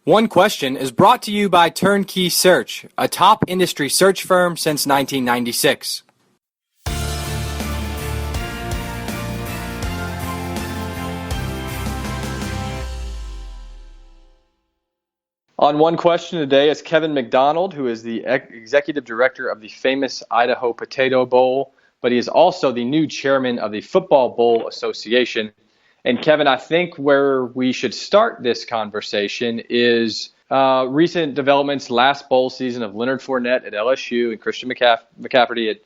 One Question is brought to you by Turnkey Search, a top industry search firm since 1996. On One Question today is Kevin McDonald, who is the executive director of the famous Idaho Potato Bowl, but he is also the new chairman of the Football Bowl Association. And Kevin, I think where we should start this conversation is recent developments last bowl season of Leonard Fournette at LSU and Christian McCaffrey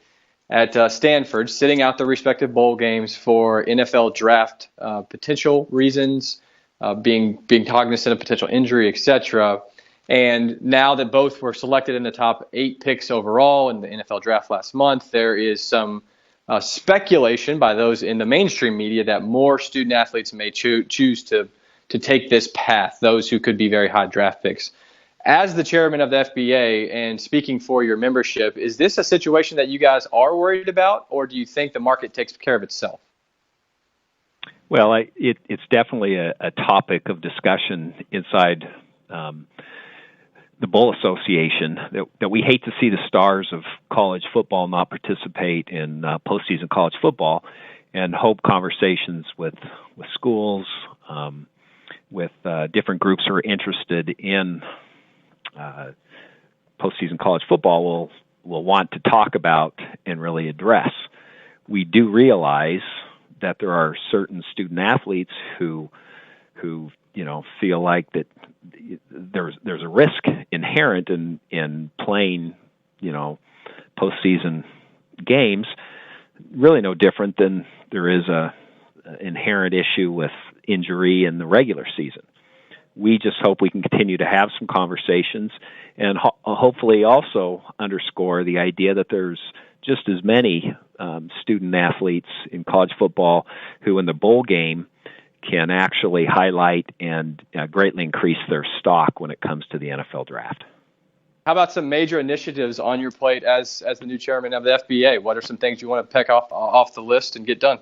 at Stanford, sitting out their respective bowl games for NFL draft potential reasons, being cognizant of potential injury, etc. And now that both were selected in the top 8 picks overall in the NFL draft last month, there is some speculation by those in the mainstream media that more student athletes may choose to take this path, those who could be very high draft picks. As the chairman of the FBA and speaking for your membership, is this a situation that you guys are worried about, or do you think the market takes care of itself? Well, it's definitely a topic of discussion inside the Bowl Association that we hate to see the stars of college football not participate in postseason college football, and hope conversations with schools, with different groups who are interested in postseason college football will want to talk about and really address. We do realize that there are certain student athletes who feel like that there's a risk inherent in playing postseason games, really no different than there is a inherent issue with injury in the regular season. We just hope we can continue to have some conversations and hopefully also underscore the idea that there's just as many student athletes in college football who in the bowl game can actually highlight and greatly increase their stock when it comes to the NFL draft. How about some major initiatives on your plate as the new chairman of the FBA? What are some things you want to peck off the list and get done?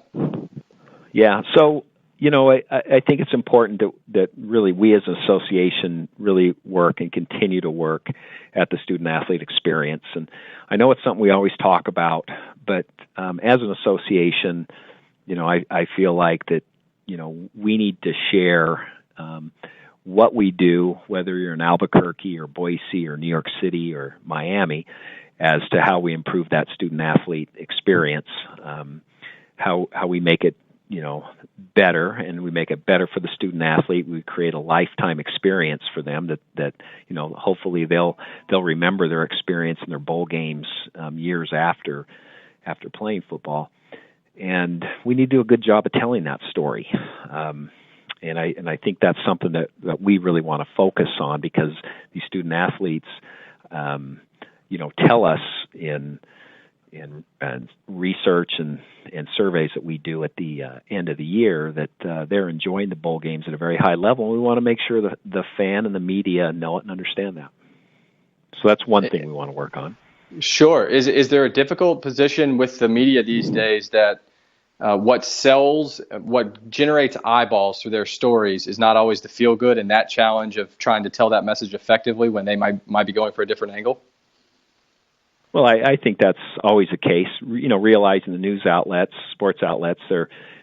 Yeah, so I think it's important that really we as an association really work and continue to work at the student-athlete experience. And I know it's something we always talk about, but as an association, I feel like that, we need to share what we do, whether you're in Albuquerque or Boise or New York City or Miami, as to how we improve that student-athlete experience, how we make it better, and we make it better for the student athlete. We create a lifetime experience for them that hopefully they'll remember their experience in their bowl games years after playing football. And we need to do a good job of telling that story. And I think that's something that we really want to focus on, because these student athletes tell us in research and surveys that we do at the end of the year that they're enjoying the bowl games at a very high level. We want to make sure that the fan and the media know it and understand that. So that's one thing we want to work on. Sure. Is there a difficult position with the media these days that what sells, what generates eyeballs through their stories is not always the feel good, and that challenge of trying to tell that message effectively when they might be going for a different angle? Well, I think that's always the case. Realizing the news outlets, sports outlets,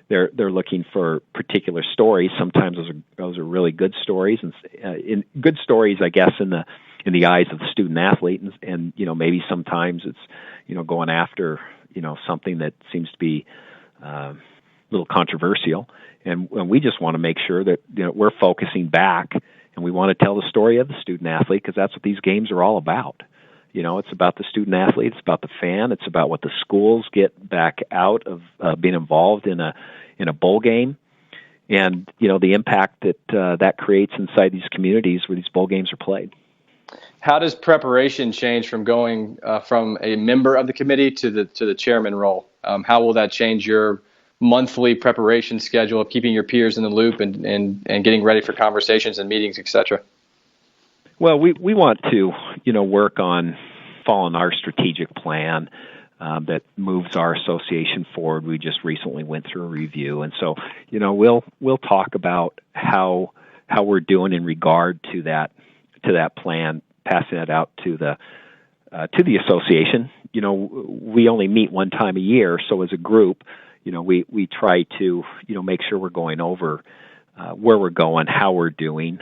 they're looking for particular stories. Sometimes those are really good stories, and in good stories, I guess, in the eyes of the student athlete, and maybe sometimes it's going after something that seems to be a little controversial, and we just want to make sure that we're focusing back, and we want to tell the story of the student athlete, because that's what these games are all about. It's about the student athlete, it's about the fan, it's about what the schools get back out of being involved in a bowl game, and the impact that creates inside these communities where these bowl games are played. How does preparation change from going from a member of the committee to the chairman role? How will that change your monthly preparation schedule of keeping your peers in the loop and getting ready for conversations and meetings, etc.? Well, we want to, work on following our strategic plan that moves our association forward. We just recently went through a review, and so, we'll talk about how how we're doing in regard to that plan, passing that out to the association. We only meet one time a year, so as a group, we try to make sure we're going over where we're going, how we're doing.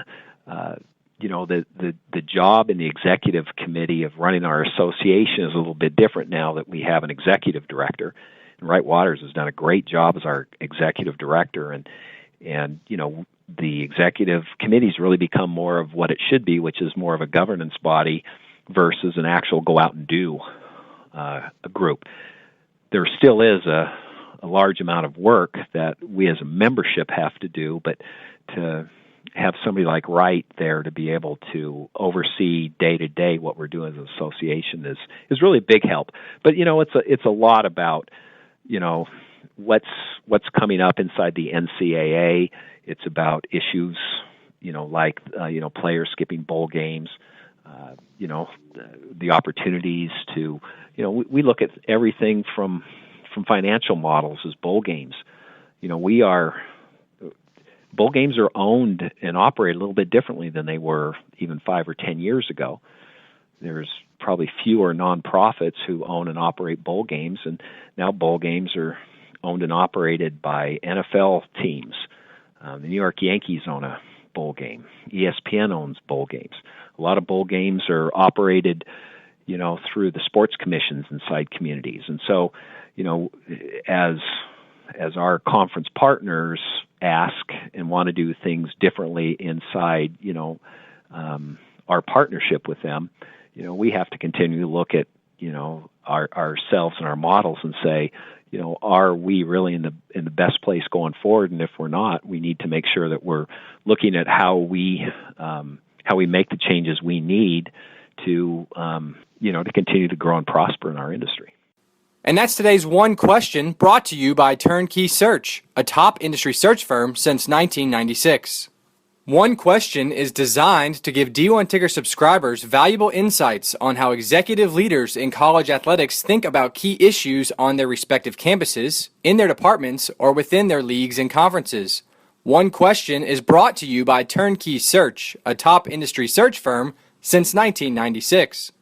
The job in the executive committee of running our association is a little bit different now that we have an executive director. And Wright Waters has done a great job as our executive director, and the executive committee's really become more of what it should be, which is more of a governance body versus an actual go out and do a group. There still is a large amount of work that we as a membership have to do, but to have somebody like Wright there to be able to oversee day to day what we're doing as an association is really a big help. But it's a lot about what's coming up inside the NCAA. It's about issues like players skipping bowl games. The opportunities to we look at everything from financial models as bowl games. Bowl games are owned and operated a little bit differently than they were even 5 or 10 years ago. There's probably fewer nonprofits who own and operate bowl games, and now bowl games are owned and operated by NFL teams. The New York Yankees own a bowl game. ESPN owns bowl games. A lot of bowl games are operated, through the sports commissions inside communities. And so, as our conference partners ask and want to do things differently inside, our partnership with them, we have to continue to look at, ourselves and our models and say, are we really in the best place going forward? And if we're not, we need to make sure that we're looking at how we make the changes we need to to continue to grow and prosper in our industry. And that's today's One Question, brought to you by Turnkey Search, a top industry search firm since 1996. One Question is designed to give D1 Ticker subscribers valuable insights on how executive leaders in college athletics think about key issues on their respective campuses, in their departments, or within their leagues and conferences. One Question is brought to you by Turnkey Search, a top industry search firm since 1996.